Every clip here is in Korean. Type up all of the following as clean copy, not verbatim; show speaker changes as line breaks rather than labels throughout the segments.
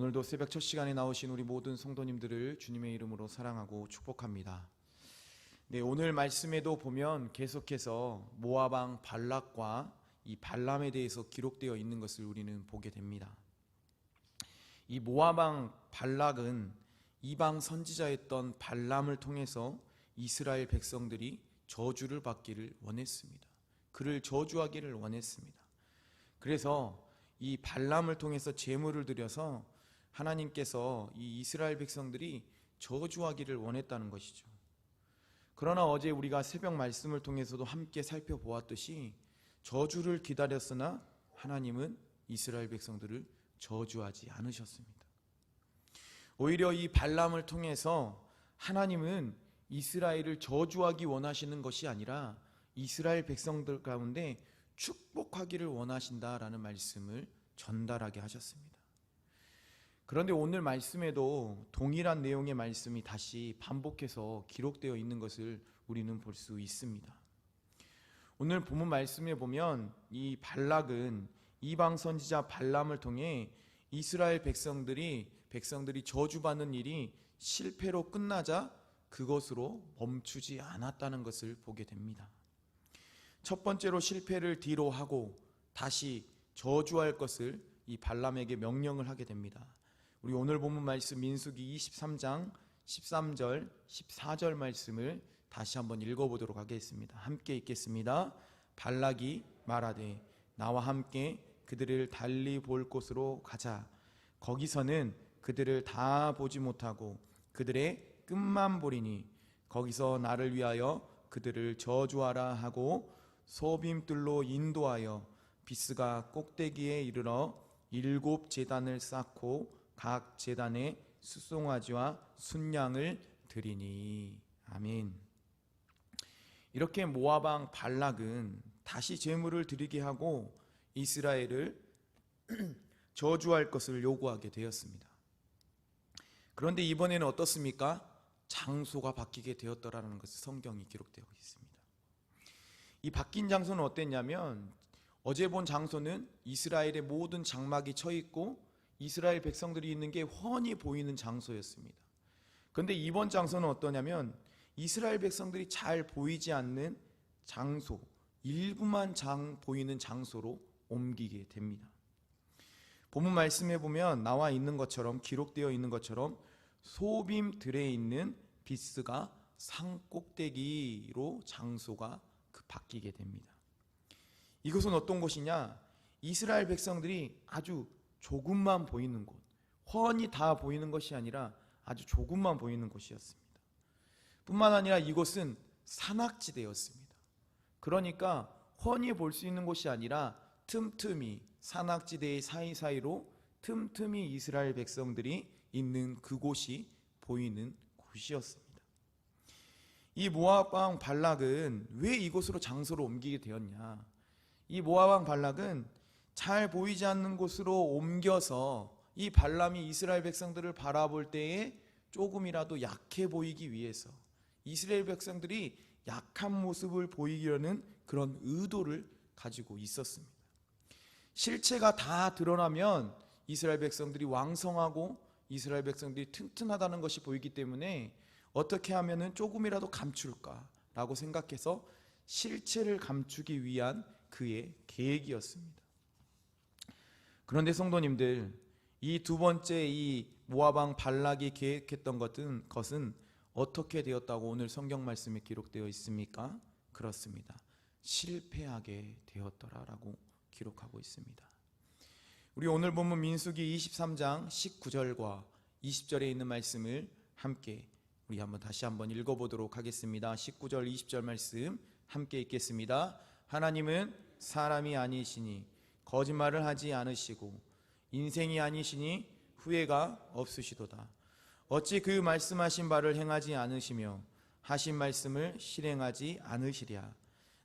오늘도 새벽 첫 시간에 나오신 우리 모든 성도님들을 주님의 이름으로 사랑하고 축복합니다. 네, 오늘 말씀에도 보면 계속해서 모압 왕 발락과 이 발람에 대해서 기록되어 있는 것을 우리는 보게 됩니다. 이 모압 왕 발락은 이방 선지자였던 발람을 통해서 이스라엘 백성들이 저주를 받기를 원했습니다. 그를 저주하기를 원했습니다. 그래서 이 발람을 통해서 제물을 드려서 하나님께서 이 이스라엘 백성들이 저주하기를 원했다는 것이죠. 그러나 어제 우리가 새벽 말씀을 통해서도 함께 살펴보았듯이 저주를 기다렸으나 하나님은 이스라엘 백성들을 저주하지 않으셨습니다. 오히려 이 발람을 통해서 하나님은 이스라엘을 저주하기 원하시는 것이 아니라 이스라엘 백성들 가운데 축복하기를 원하신다라는 말씀을 전달하게 하셨습니다. 그런데 오늘 말씀에도 동일한 내용의 말씀이 다시 반복해서 기록되어 있는 것을 우리는 볼 수 있습니다. 오늘 본문 말씀에 보면 이 발락은 이방 선지자 발람을 통해 이스라엘 백성들이 저주받는 일이 실패로 끝나자 그것으로 멈추지 않았다는 것을 보게 됩니다. 첫 번째로 실패를 뒤로 하고 다시 저주할 것을 이 발람에게 명령을 하게 됩니다. 우리 오늘 본문 말씀 민수기 23장 13절 14절 말씀을 다시 한번 읽어보도록 하겠습니다. 함께 읽겠습니다. 발락이 말하되 나와 함께 그들을 달리 볼 곳으로 가자. 거기서는 그들을 다 보지 못하고 그들의 끝만 보리니 거기서 나를 위하여 그들을 저주하라 하고 소빔들로 인도하여 비스가 꼭대기에 이르러 7 제단을 쌓고 각 제단에 수송아지와 순양을 드리니. 아멘. 이렇게 모압 왕 발락은 다시 제물을 드리게 하고 이스라엘을 저주할 것을 요구하게 되었습니다. 그런데 이번에는 어떻습니까? 장소가 바뀌게 되었더라는 것을 성경이 기록되어 있습니다. 이 바뀐 장소는 어땠냐면 어제 본 장소는 이스라엘의 모든 장막이 쳐 있고 이스라엘 백성들이 있는 게 훤히 보이는 장소였습니다. 그런데 이번 장소는 어떠냐면 이스라엘 백성들이 잘 보이지 않는 장소, 일부만 보이는 장소로 옮기게 됩니다. 본문 말씀에 보면 나와 있는 것처럼 기록되어 있는 것처럼 소빔들에 있는 비스가 산꼭대기로 장소가 바뀌게 됩니다. 이것은 어떤 곳이냐? 이스라엘 백성들이 아주 조금만 보이는 곳, 훤히 다 보이는 것이 아니라 아주 조금만 보이는 곳이었습니다. 뿐만 아니라 이곳은 산악지대였습니다. 그러니까 훤히 볼 수 있는 곳이 아니라 틈틈이 산악지대의 사이사이로 틈틈이 이스라엘 백성들이 있는 그곳이 보이는 곳이었습니다. 이 모압 왕 발락은 왜 이곳으로 장소를 옮기게 되었냐? 이 모압 왕 발락은 잘 보이지 않는 곳으로 옮겨서 이 발람이 이스라엘 백성들을 바라볼 때에 조금이라도 약해 보이기 위해서 이스라엘 백성들이 약한 모습을 보이려는 그런 의도를 가지고 있었습니다. 실체가 다 드러나면 이스라엘 백성들이 왕성하고 이스라엘 백성들이 튼튼하다는 것이 보이기 때문에 어떻게 하면은 조금이라도 감출까라고 생각해서 실체를 감추기 위한 그의 계획이었습니다. 그런데 성도님들, 이 두 번째 이 모압 왕 발락이 계획했던 것은 어떻게 되었다고 오늘 성경 말씀에 기록되어 있습니까? 그렇습니다. 실패하게 되었더라라고 기록하고 있습니다. 우리 오늘 본문 민수기 23장 19절과 20절에 있는 말씀을 함께 우리 다시 한번 읽어보도록 하겠습니다. 19절 20절 말씀 함께 읽겠습니다. 하나님은 사람이 아니시니 거짓말을 하지 않으시고 인생이 아니시니 후회가 없으시도다. 어찌 그 말씀하신 바를 행하지 않으시며 하신 말씀을 실행하지 않으시랴.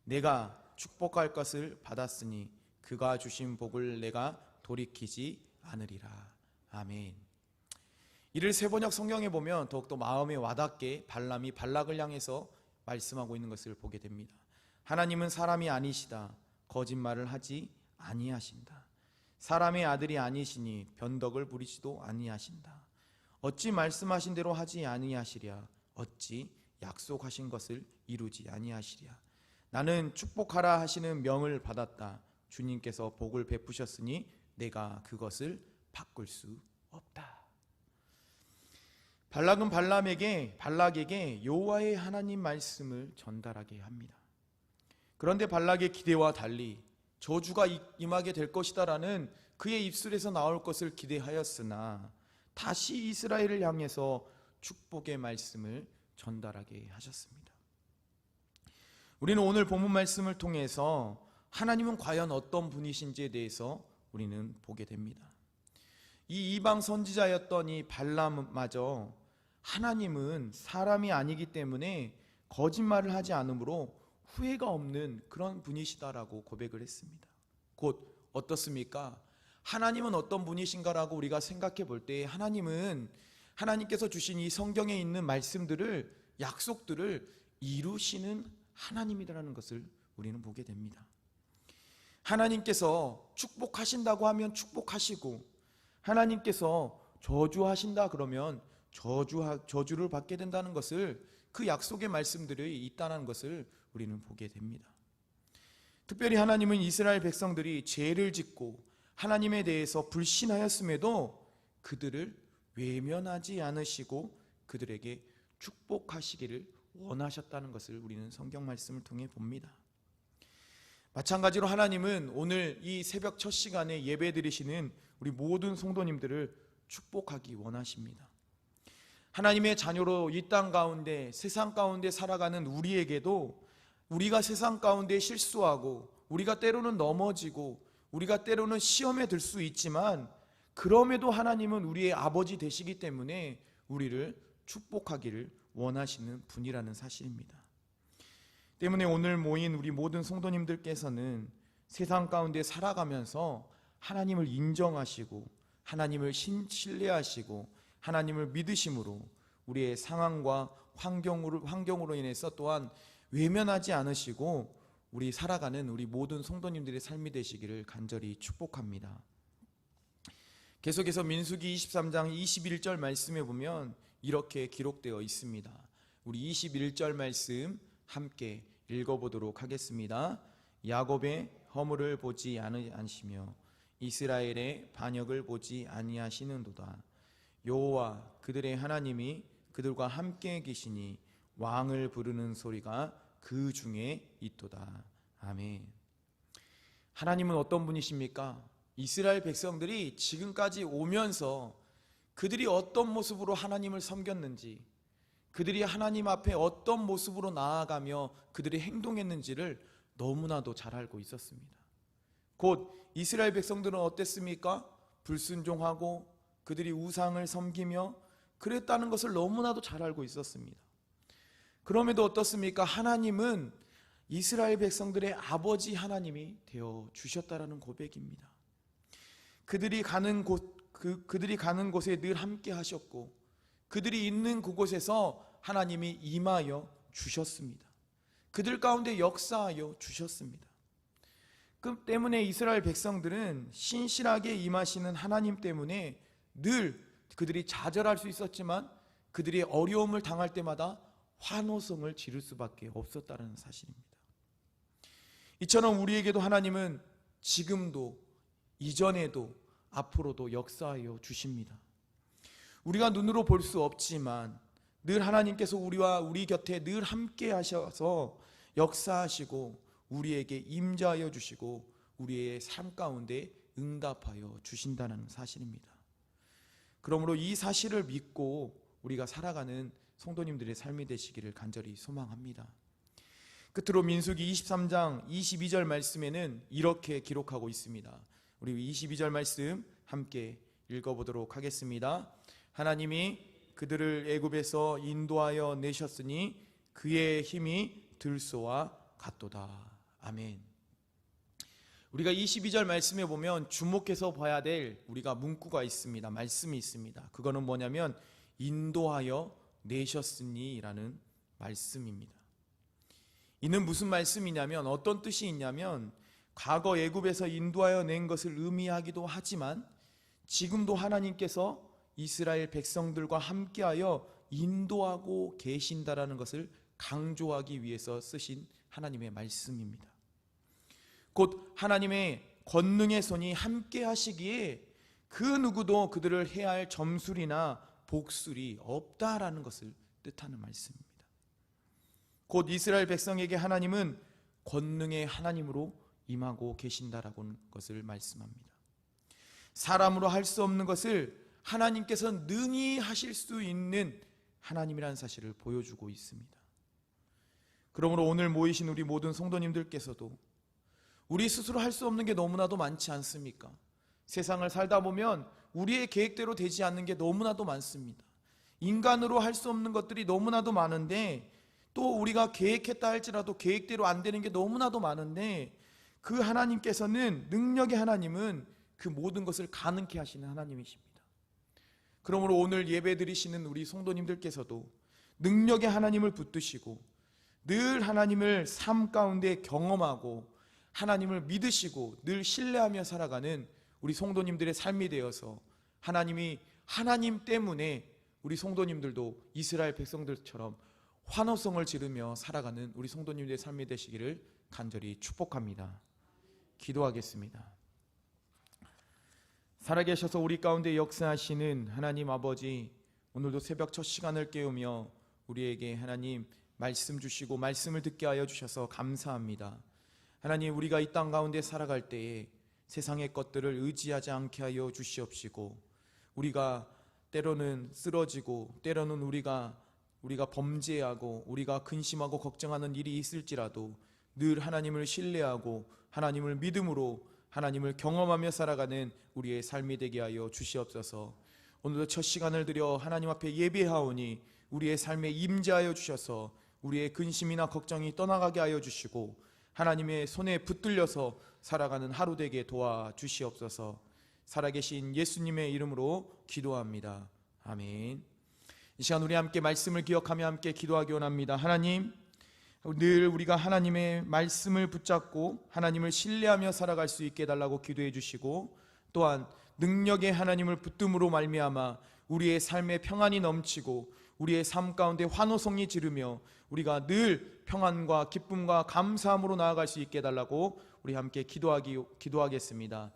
내가 축복할 것을 받았으니 그가 주신 복을 내가 돌이키지 않으리라. 아멘. 이를 세번역 성경에 보면 더욱더 마음에 와닿게 발람이 발락을 향해서 말씀하고 있는 것을 보게 됩니다. 하나님은 사람이 아니시다. 거짓말을 하지 아니하신다. 사람의 아들이 아니시니 변덕을 부리지도 아니하신다. 어찌 말씀하신 대로 하지 아니하시랴. 어찌 약속하신 것을 이루지 아니하시랴. 나는 축복하라 하시는 명을 받았다. 주님께서 복을 베푸셨으니 내가 그것을 바꿀 수 없다. 발락은 발락에게 여호와의 하나님 말씀을 전달하게 합니다. 그런데 발락의 기대와 달리 저주가 임하게 될 것이다라는 그의 입술에서 나올 것을 기대하였으나 다시 이스라엘을 향해서 축복의 말씀을 전달하게 하셨습니다. 우리는 오늘 본문 말씀을 통해서 하나님은 과연 어떤 분이신지에 대해서 우리는 보게 됩니다. 이 이방 선지자였던 이 발람마저 하나님은 사람이 아니기 때문에 거짓말을 하지 않으므로 후회가 없는 그런 분이시다라고 고백을 했습니다. 곧 어떻습니까? 하나님은 어떤 분이신가라고 우리가 생각해 볼 때 하나님은 하나님께서 주신 이 성경에 있는 말씀들을, 약속들을 이루시는 하나님이라는 것을 우리는 보게 됩니다. 하나님께서 축복하신다고 하면 축복하시고, 하나님께서 저주하신다 그러면 저주를 받게 된다는 것을, 그 약속의 말씀들이 있다는 것을 우리는 보게 됩니다. 특별히 하나님은 이스라엘 백성들이 죄를 짓고 하나님에 대해서 불신하였음에도 그들을 외면하지 않으시고 그들에게 축복하시기를 원하셨다는 것을 우리는 성경 말씀을 통해 봅니다. 마찬가지로 하나님은 오늘 이 새벽 첫 시간에 예배 드리시는 우리 모든 성도님들을 축복하기 원하십니다. 하나님의 자녀로 이 땅 가운데, 세상 가운데 살아가는 우리에게도 우리가 세상 가운데 실수하고 우리가 때로는 넘어지고 우리가 때로는 시험에 들 수 있지만, 그럼에도 하나님은 우리의 아버지 되시기 때문에 우리를 축복하기를 원하시는 분이라는 사실입니다. 때문에 오늘 모인 우리 모든 성도님들께서는 세상 가운데 살아가면서 하나님을 인정하시고 하나님을 신뢰하시고 하나님을 믿으심으로 우리의 상황과 환경으로 인해서 또한 외면하지 않으시고 우리 살아가는 우리 모든 성도님들의 삶이 되시기를 간절히 축복합니다. 계속해서 민수기 23장 21절 말씀에 보면 이렇게 기록되어 있습니다. 우리 21절 말씀 함께 읽어보도록 하겠습니다. 야곱의 허물을 보지 않으시며 이스라엘의 반역을 보지 아니하시는도다. 여호와 그들의 하나님이 그들과 함께 계시니 왕을 부르는 소리가 그 중에 있도다. 아멘. 하나님은 어떤 분이십니까? 이스라엘 백성들이 지금까지 오면서 그들이 어떤 모습으로 하나님을 섬겼는지, 그들이 하나님 앞에 어떤 모습으로 나아가며 그들이 행동했는지를 너무나도 잘 알고 있었습니다. 곧 이스라엘 백성들은 어땠습니까? 불순종하고 그들이 우상을 섬기며 그랬다는 것을 너무나도 잘 알고 있었습니다. 그럼에도 어떻습니까? 하나님은 이스라엘 백성들의 아버지 하나님이 되어 주셨다라는 고백입니다. 그들이 가는 곳에 늘 함께 하셨고 그들이 있는 그곳에서 하나님이 임하여 주셨습니다. 그들 가운데 역사하여 주셨습니다. 그 때문에 이스라엘 백성들은 신실하게 임하시는 하나님 때문에 늘 그들이 좌절할 수 있었지만 그들이 어려움을 당할 때마다 환호성을 지를 수밖에 없었다는 사실입니다. 이처럼 우리에게도 하나님은 지금도, 이전에도, 앞으로도 역사하여 주십니다. 우리가 눈으로 볼 수 없지만 늘 하나님께서 우리 곁에 늘 함께 하셔서 역사하시고 우리에게 임재하여 주시고 우리의 삶 가운데 응답하여 주신다는 사실입니다. 그러므로 이 사실을 믿고 우리가 살아가는 성도님들의 삶이 되시기를 간절히 소망합니다. 끝으로 민수기 23장 22절 말씀에는 이렇게 기록하고 있습니다. 우리 22절 말씀 함께 읽어보도록 하겠습니다. 하나님이 그들을 애굽에서 인도하여 내셨으니 그의 힘이 들소와 같도다. 아멘. 우리가 22절 말씀에 보면 주목해서 봐야 될 우리가 문구가 있습니다. 말씀이 있습니다. 그거는 뭐냐면 인도하여 내셨으니 라는 말씀입니다. 이는 무슨 말씀이냐면, 어떤 뜻이 있냐면 과거 애굽에서 인도하여 낸 것을 의미하기도 하지만 지금도 하나님께서 이스라엘 백성들과 함께하여 인도하고 계신다라는 것을 강조하기 위해서 쓰신 하나님의 말씀입니다. 곧 하나님의 권능의 손이 함께 하시기에 그 누구도 그들을 해할 점술이나 복술이 없다라는 것을 뜻하는 말씀입니다. 곧 이스라엘 백성에게 하나님은 권능의 하나님으로 임하고 계신다라는 것을 말씀합니다. 사람으로 할 수 없는 것을 하나님께서 능히 하실 수 있는 하나님이라는 사실을 보여주고 있습니다. 그러므로 오늘 모이신 우리 모든 성도님들께서도 우리 스스로 할 수 없는 게 너무나도 많지 않습니까? 세상을 살다 보면 우리의 계획대로 되지 않는 게 너무나도 많습니다. 인간으로 할 수 없는 것들이 너무나도 많은데, 또 우리가 계획했다 할지라도 계획대로 안 되는 게 너무나도 많은데, 그 하나님께서는, 능력의 하나님은 그 모든 것을 가능케 하시는 하나님이십니다. 그러므로 오늘 예배 드리시는 우리 성도님들께서도 능력의 하나님을 붙드시고 늘 하나님을 삶 가운데 경험하고 하나님을 믿으시고 늘 신뢰하며 살아가는 우리 성도님들의 삶이 되어서 하나님이, 하나님 때문에 우리 성도님들도 이스라엘 백성들처럼 환호성을 지르며 살아가는 우리 성도님들의 삶이 되시기를 간절히 축복합니다. 기도하겠습니다. 살아계셔서 우리 가운데 역사하시는 하나님 아버지, 오늘도 새벽 첫 시간을 깨우며 우리에게 하나님 말씀 주시고 말씀을 듣게 하여 주셔서 감사합니다. 하나님, 우리가 이 땅 가운데 살아갈 때에 세상의 것들을 의지하지 않게 하여 주시옵시고, 우리가 때로는 쓰러지고 때로는 우리가 범죄하고 우리가 근심하고 걱정하는 일이 있을지라도 늘 하나님을 신뢰하고 하나님을 믿음으로 하나님을 경험하며 살아가는 우리의 삶이 되게 하여 주시옵소서. 오늘도 첫 시간을 드려 하나님 앞에 예배하오니 우리의 삶에 임재하여 주셔서 우리의 근심이나 걱정이 떠나가게 하여 주시고 하나님의 손에 붙들려서 살아가는 하루 되게 도와주시옵소서. 살아계신 예수님의 이름으로 기도합니다. 아멘. 이 시간 우리 함께 말씀을 기억하며 함께 기도하기 원합니다. 하나님, 늘 우리가 하나님의 말씀을 붙잡고 하나님을 신뢰하며 살아갈 수 있게 해달라고 기도해 주시고, 또한 능력의 하나님을 붙듦으로 말미암아 우리의 삶에 평안이 넘치고 우리의 삶 가운데 환호성이 지르며 우리가 늘 평안과 기쁨과 감사함으로 나아갈 수 있게 해달라고 우리 함께 기도하겠습니다.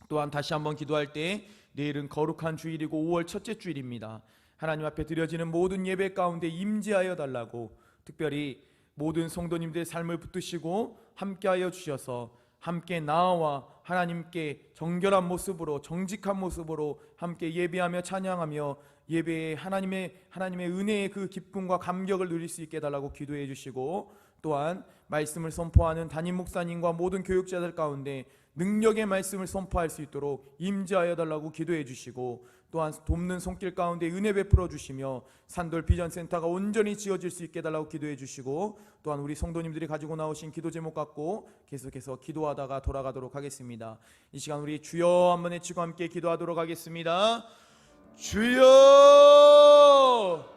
또한 다시 한번 기도할 때, 내일은 거룩한 주일이고 5월 첫째 주일입니다. 하나님 앞에 드려지는 모든 예배 가운데 임재하여 달라고, 특별히 모든 성도님들의 삶을 붙드시고 함께하여 주셔서 함께 나와 하나님께 정결한 모습으로, 정직한 모습으로 함께 예배하며 찬양하며 예배에 하나님의 은혜의 그 기쁨과 감격을 누릴 수 있게 해달라고 기도해 주시고, 또한 말씀을 선포하는 담임 목사님과 모든 교육자들 가운데 능력의 말씀을 선포할 수 있도록 임재하여 달라고 기도해 주시고, 또한 돕는 손길 가운데 은혜 베풀어 주시며 산돌 비전센터가 온전히 지어질 수 있게 해달라고 기도해 주시고, 또한 우리 성도님들이 가지고 나오신 기도 제목 갖고 계속해서 기도하다가 돌아가도록 하겠습니다. 이 시간 우리 주여 한번 외치고 함께 기도하도록 하겠습니다. 주여!